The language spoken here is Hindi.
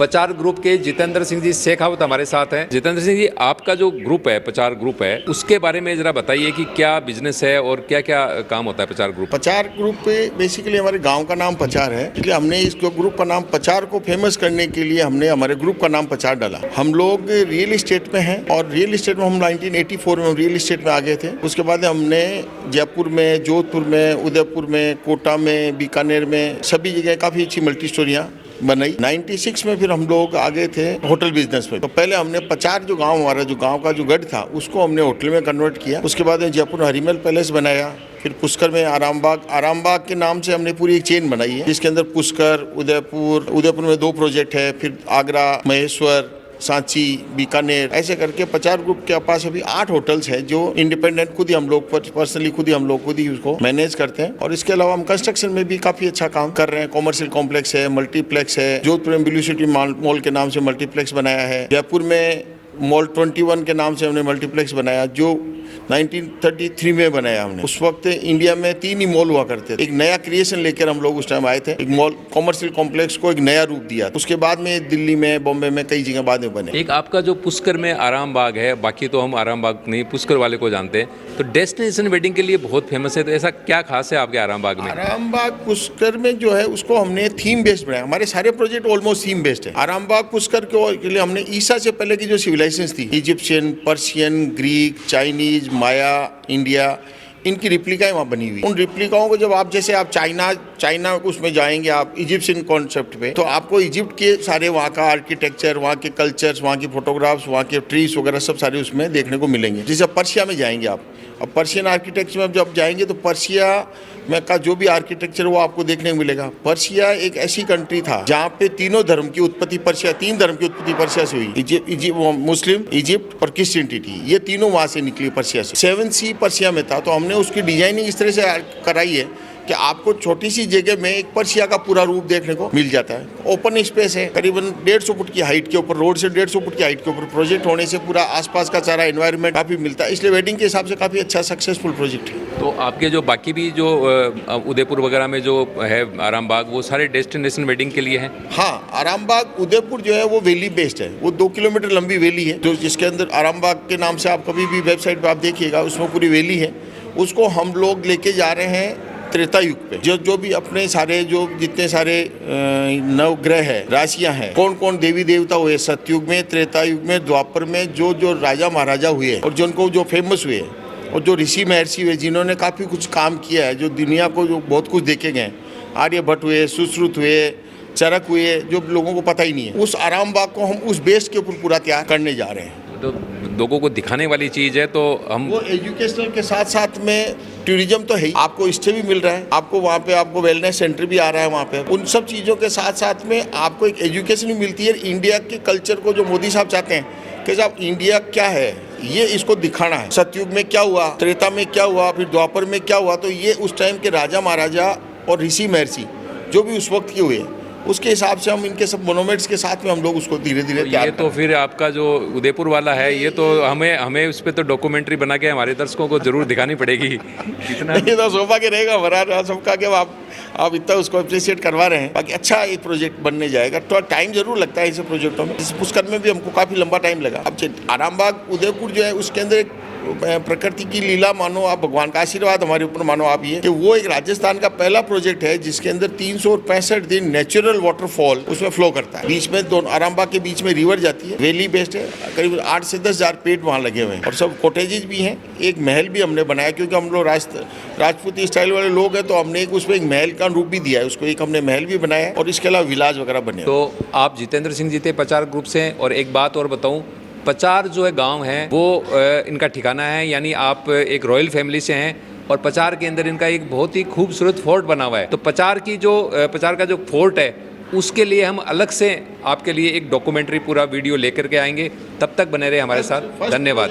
प्रचार ग्रुप के जितेंद्र सिंह जी शेखावत हमारे साथ हैं। जितेंद्र सिंह जी, आपका जो ग्रुप है, प्रचार ग्रुप है, उसके बारे में जरा बताइए कि क्या बिजनेस है और क्या क्या काम होता है प्रचार ग्रुप। प्रचार ग्रुप पे बेसिकली हमारे गांव का नाम प्रचार है, इसलिए हमने इस ग्रुप का नाम प्रचार को फेमस करने के लिए हमने हमारे ग्रुप का नाम प्रचार डाला। हम लोग रियल इस्टेट में हैं और रियल इस्टेट में हम 1984 में रियल इस्टेट में आ गए थे। उसके बाद हमने जयपुर में, जोधपुर में, उदयपुर में, कोटा में, बीकानेर में, सभी जगह काफ़ी अच्छी मल्टी स्टोरियाँ बनाई। 96 में फिर हम लोग आ गए थे होटल बिजनेस में। तो पहले हमने प्रचार जो गांव, हमारा जो गांव का जो गढ़ था, उसको हमने होटल में कन्वर्ट किया। उसके बाद जयपुर हरिमल पैलेस बनाया। फिर पुष्कर में आरामबाग के नाम से हमने पूरी एक चेन बनाई है, जिसके अंदर पुष्कर, उदयपुर में 2 प्रोजेक्ट है, फिर आगरा, महेश्वर, सांची, बीकानेर, ऐसे करके प्रचार ग्रुप के पास अभी 8 होटल्स हैं जो इंडिपेंडेंट खुद ही हम लोग पर्सनली खुद ही उसको मैनेज करते हैं। और इसके अलावा हम कंस्ट्रक्शन में भी काफी अच्छा काम कर रहे हैं। कॉमर्शियल कॉम्प्लेक्स है, मल्टीप्लेक्स है, जोधपुर में ब्लू सिटी मॉल के नाम से मल्टीप्लेक्स बनाया है, जयपुर में मॉल 21 के नाम से हमने मल्टीप्लेक्स बनाया, जो 1933 में बनाया हमने। उस वक्त इंडिया में 3 ही मॉल हुआ करते थे। एक नया क्रिएशन लेकर हम लोग उस टाइम आए थे, एक मॉल कॉमर्शियल कॉम्प्लेक्स को एक नया रूप दिया। उसके बाद में दिल्ली में, बॉम्बे में, कई जगह बाद में बने। एक आपका जो पुष्कर में आराम बाग है, बाकी तो हम आराम बाग नहीं, पुष्कर वाले को जानते हैं, तो डेस्टिनेशन वेडिंग के लिए बहुत फेमस है। तो ऐसा क्या खास है आपके आराम बाग में? आराम बाग पुष्कर में जो है उसको हमने थीम बेस्ड बनाया। हमारे सारे प्रोजेक्ट ऑलमोस्ट थीम बेस्ड है। आराम बाग पुष्कर के लिए हमने ईसा से पहले की जो सिविलाइजेशन थी, इजिप्शियन, पर्शियन, ग्रीक, चाइनीज, माया, इंडिया, इनकी रिप्लिकाएं वहाँ बनी हुई। उन रिप्लिकाओं को जब आप जैसे आप चाइना उसमें जाएंगे, आप इजिप्शियन कॉन्सेप्ट पे, तो आपको इजिप्ट के सारे वहाँ का आर्किटेक्चर, वहाँ के कल्चर्स, वहाँ की फोटोग्राफ्स, वहाँ के ट्रीज वगैरह सब सारे उसमें देखने को मिलेंगे। जैसे पर्शिया में जाएंगे आप, अब पर्शियन आर्किटेक्चर में जब जाएंगे तो पर्शिया में का जो भी आर्किटेक्चर वो आपको देखने को मिलेगा। पर्शिया एक ऐसी कंट्री था जहाँ पे 3 धर्म की उत्पत्ति पर्शिया, 3 धर्म की उत्पत्ति पर्शिया से हुई। मुस्लिम, इजिप्ट और क्रिश्चियनिटी, ये तीनों वहाँ से निकली पर्शिया से। 7 सी पर्शिया में था। तो हमने उसकी डिजाइनिंग इस तरह से कराई है कि आपको छोटी सी जगह में एक पर्शिया का पूरा रूप देखने को मिल जाता है। ओपन स्पेस है, करीबन 150 फुट की हाइट के ऊपर, रोड से 150 फुट की हाइट के ऊपर प्रोजेक्ट होने से पूरा आसपास का सारा एनवायरनमेंट काफी मिलता है। इसलिए वेडिंग के हिसाब से काफी अच्छा सक्सेसफुल प्रोजेक्ट है। तो आपके जो बाकी भी जो उदयपुर वगैरह में जो है आराम बाग, वो सारे डेस्टिनेशन वेडिंग के लिए है? हाँ, आराम बाग उदयपुर जो है वो वैली बेस्ड है। वो 2 किलोमीटर लंबी वैली है, जो जिसके अंदर आराम बाग के नाम से आप कभी भी वेबसाइट पर आप देखिएगा, उसमें पूरी वैली है। उसको हम लोग लेके जा रहे हैं त्रेता युग पे। जो भी अपने सारे जो जितने सारे नवग्रह है, राशियां हैं, कौन कौन देवी देवता हुए सतयुग में, त्रेता युग में, द्वापर में, जो राजा महाराजा हुए और जिनको जो फेमस हुए और जो ऋषि महर्षि हुए, जिन्होंने काफ़ी कुछ काम किया है, जो दुनिया को जो बहुत कुछ देखे गए, आर्यभट्ट हुए, सुश्रुत हुए, चरक हुए, जो लोगों को पता ही नहीं है। उस आराम बाग को हम उस बेस के ऊपर पूरा तैयार करने जा रहे हैं। तो लोगों को दिखाने वाली चीज़ है, तो हम वो एजुकेशनल के साथ साथ में टूरिज्म तो है ही, आपको इससे भी मिल रहा है, आपको वहाँ पे आपको वेलनेस सेंटर भी आ रहा है वहाँ पे। उन सब चीज़ों के साथ साथ में आपको एक एजुकेशन भी मिलती है। इंडिया के कल्चर को जो मोदी साहब चाहते हैं कि साहब इंडिया क्या है, ये इसको दिखाना है। सतयुग में क्या हुआ, त्रेता में क्या हुआ, फिर द्वापर में क्या हुआ, तो ये उस टाइम के राजा महाराजा और ऋषि महर्षि जो भी उस वक्त के हुए, उसके हिसाब से हम इनके सब मोनूमेंट्स के साथ में हम लोग उसको धीरे धीरे तैयार ये तो फिर आपका जो उदयपुर वाला है, ये तो हमें उस पर तो डॉक्यूमेंट्री बना के हमारे दर्शकों को जरूर दिखानी पड़ेगी। इतना ये तो सौभाग्य रहेगा हमारा सबका कि आप इतना उसको अप्रिशिएट करवा रहे हैं। बाकी अच्छा एक प्रोजेक्ट बनने जाएगा। थोड़ा टाइम जरूर लगता है इस प्रोजेक्टों में। इस पुष्कर में भी हमको काफ़ी लंबा टाइम लगा। अब आराम बाग उदयपुर जो है उसके अंदर एक प्रकृति की लीला मानो आप, भगवान का आशीर्वाद हमारे ऊपर मानो आप, ये कि वो एक राजस्थान का पहला प्रोजेक्ट है जिसके अंदर 365 दिन नेचुरल वाटरफॉल उसमें फ्लो करता है। बीच में दोनों आराम बाग के बीच में रिवर जाती है, वैली बेस्ड है। करीब 8 से 10 हज़ार पेड़ वहाँ लगे हुए हैं और सब कॉटेजेस भी हैं। एक महल भी हमने बनाया, क्योंकि हम लोग राजपूती स्टाइल वाले लोग हैं, तो हमने एक उसमें एक महल का रूप भी दिया है उसको। एक हमने महल भी बनाया और इसके अलावा विलाज वगैरह बने। तो आप जितेंद्र सिंह जी थे प्रचार ग्रुप से। और एक बात और बताऊं, प्रचार जो है गांव है वो इनका ठिकाना है, यानी आप एक रॉयल फैमिली से हैं और प्रचार के अंदर इनका एक बहुत ही खूबसूरत फोर्ट बना हुआ है। तो प्रचार का जो फोर्ट है, उसके लिए हम अलग से आपके लिए एक डॉक्यूमेंट्री पूरा वीडियो लेकर के आएंगे। तब तक बने रहे हमारे साथ। धन्यवाद।